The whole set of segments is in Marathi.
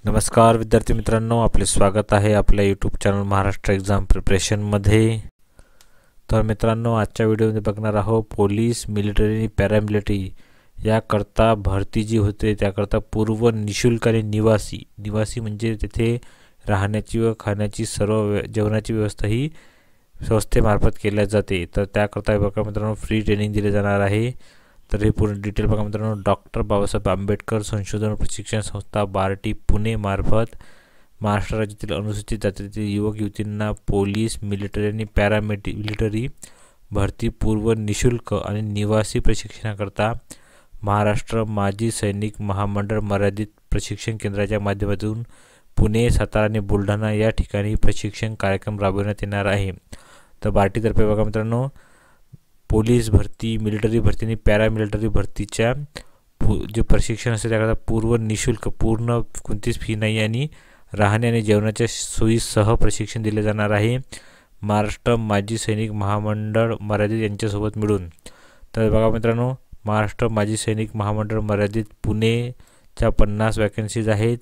नमस्कार विद्यार्थी मित्रांनो, आपले स्वागत आहे आपल्या यूट्यूब चॅनल महाराष्ट्र एक्झाम प्रिपरेशनमध्ये। तर मित्रांनो, आजच्या व्हिडिओमध्ये बघणार आहोत पोलीस, मिलिटरी आणि पॅरामिलिटरी याकरता भरती जी होते त्याकरता पूर्व निशुल्क आणि निवासी म्हणजे तिथे राहण्याची व खाण्याची सर्व जेवणाची व्यवस्था ही संस्थेमार्फत केल्या जाते। तर त्याकरता बघा मित्रांनो, फ्री ट्रेनिंग दिले जाणार आहे। तर हे पूर्ण डिटेल बघा मित्रांनो, डॉक्टर बाबासाहेब आंबेडकर संशोधन प्रशिक्षण संस्था बार्टी पुणे मार्फत महाराष्ट्र राज्यातील अनुसूचित जातीतील युवक युवतींना पोलीस, मिलिटरी आणि पॅरामिलिटरी भरती पूर्व निशुल्क आणि निवासी प्रशिक्षणाकरता महाराष्ट्र माजी सैनिक महामंडळ मर्यादित प्रशिक्षण केंद्राच्या माध्यमातून पुणे, सातारा आणि बुलढाणा या ठिकाणी प्रशिक्षण कार्यक्रम राबविण्यात येणार आहे। तर बार्टीतर्फे बघा मित्रांनो, पोलीस भरती, मिलिटरी भरती आणि पॅरामिलिटरी भरतीच्या जे प्रशिक्षण असते त्याकरता पूर्व निशुल्क, पूर्ण कोणतीच फी नाही आणि राहणे आणि जेवणाच्या सोयीसह प्रशिक्षण दिले जाणार आहे महाराष्ट्र माजी सैनिक महामंडळ मर्यादित यांच्यासोबत मिळून। तर बघा मित्रांनो, महाराष्ट्र माजी सैनिक महामंडळ मर्यादित पुणेच्या 50 वॅकन्सीज आहेत,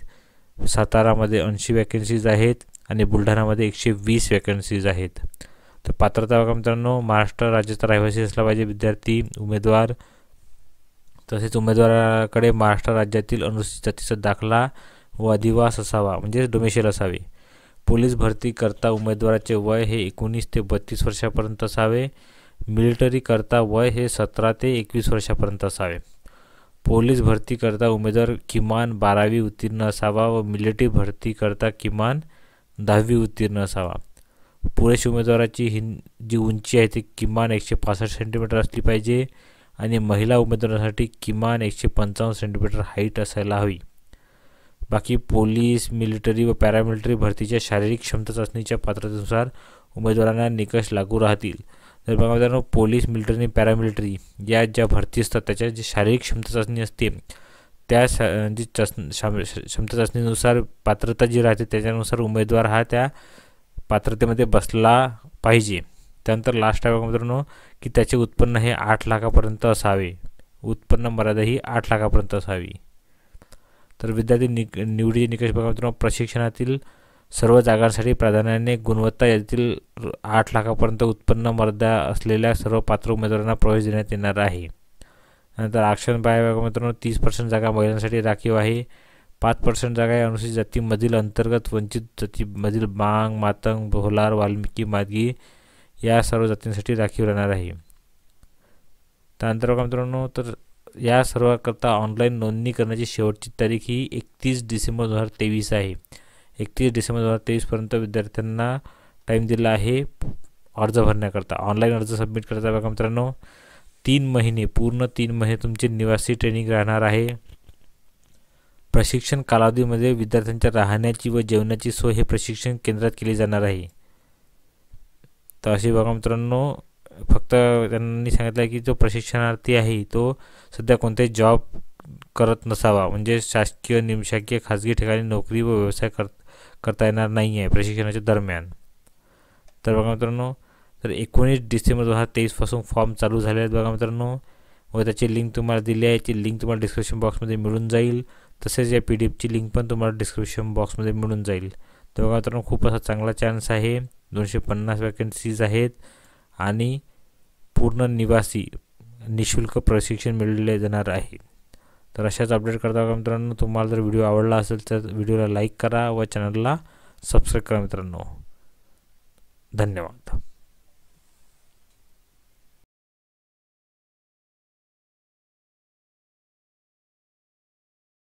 सातारामध्ये 80 वॅकन्सीज आहेत आणि बुलढाणामध्ये 120 वॅकन्सीज आहेत। तर पात्रता बघा मित्रांनो, महाराष्ट्र राज्याचा रहिवासी असला पाहिजे विद्यार्थी उमेदवार, तसेच उमेदवाराकडे महाराष्ट्र राज्यातील अनुसूचित जातीचा दाखला व अधिवास असावा म्हणजे डोमेशियल असावे। पोलीस भरती करता उमेदवाराचे वय हे 19 ते 32 वर्षापर्यंत असावे। मिलिटरी करता वय हे 17 ते 21 वर्षापर्यंत असावे। पोलीस भरती करता उमेदवार किमान 12वी उत्तीर्ण असावा व मिलिटरी भरती करता किमान 10वी उत्तीर्ण असावा। पुरुष उमेदवाराची जी उंची आहे ती किमान 165 सेंटीमीटर असली पाहिजे आणि महिला उमेदवारासाठी किमान 155 सेंटीमीटर हाईट असायला हवी। बाकी पोलीस, मिलिटरी व पॅरामिलिटरी भरतीच्या शारीरिक क्षमता चाचणीच्या पात्रतेनुसार उमेदवारांना निकष लागू राहतील। तर बघा मित्रांनो, पोलीस, मिलिटरी आणि पॅरामिलिटरी या ज्या भरती असतात त्याच्या जी शारीरिक क्षमता चाचणी असते त्या जी क्षमता चाचणीनुसार पात्रता जी राहते त्याच्यानुसार उमेदवार हा त्या पात्रतेमध्ये बसला पाहिजे। त्यानंतर लास्ट आहे बघा मित्रांनो की त्याचे उत्पन्न हे 8 लाखापर्यंत असावे, उत्पन्न मर्यादा ही 8 लाखापर्यंत असावी। तर विद्यार्थी निवडीचे निकष बघा मित्रांनो, प्रशिक्षणातील सर्व जागांसाठी प्राधान्याने गुणवत्ता यादीतील 8 लाखापर्यंत उत्पन्न मर्यादा असलेल्या सर्व पात्र उमेदवारांना प्रवेश देण्यात येणार आहे। नंतर आरक्षण पाहिजे बघा मित्रांनो, 30% जागा महिलांसाठी राखीव आहे, 5% जागा या अनुसूचित जातीमधील अंतर्गत वंचित जातीमधील मांग, मातंग, भोलार, वाल्मिकी, मादगी या सर्व जातींसाठी राखीव राहणार आहे। त्यानंतर बघा मित्रांनो, तर या सर्वांकरता ऑनलाईन नोंदणी करण्याची शेवटची तारीख ही 31 डिसेंबर 2023 आहे। 31 डिसेंबर 2023 पर्यंत विद्यार्थ्यांना टाईम दिला आहे अर्ज भरण्याकरता। ऑनलाईन अर्ज सबमिट करता बघा मित्रांनो, 3 महिने, पूर्ण 3 महिने तुमची निवासी ट्रेनिंग राहणार आहे। प्रशिक्षण कालावधीमध्ये विद्यार्थ्यांच्या राहण्याची व जेवणाची सोय हे प्रशिक्षण केंद्रात केली जाणार आहे। तर अशी बघा मित्रांनो, फक्त त्यांनी सांगितलं आहे की जो प्रशिक्षणार्थी आहे तो सध्या कोणताही जॉब करत नसावा, म्हणजे शासकीय, निमशासकीय, खाजगी ठिकाणी नोकरी व व्यवसाय करता येणार नाही आहे प्रशिक्षणाच्या दरम्यान। तर बघा मित्रांनो, तर 19 डिसेंबर 2023 पासून फॉर्म चालू झाले आहेत बघा मित्रांनो, व त्याची लिंक तुम्हाला दिली आहे, ती लिंक तुम्हाला डिस्क्रिप्शन बॉक्समध्ये मिळून जाईल। तसेच या PDF ची लिंक पण तुम्हाला डिस्क्रिप्शन बॉक्समध्ये मिळून जाईल। तर बघा मित्रांनो, खूप असा चांगला चान्स आहे, 250 वॅकन्सीज आहेत आणि पूर्ण निवासी निशुल्क प्रशिक्षण मिळले जाणार आहे। तर अशाच अपडेट करता बघा मित्रांनो, तुम्हाला जर व्हिडिओ आवडला असेल तर व्हिडिओला लाईक करा व चॅनलला सबस्क्राईब करा मित्रांनो। धन्यवाद।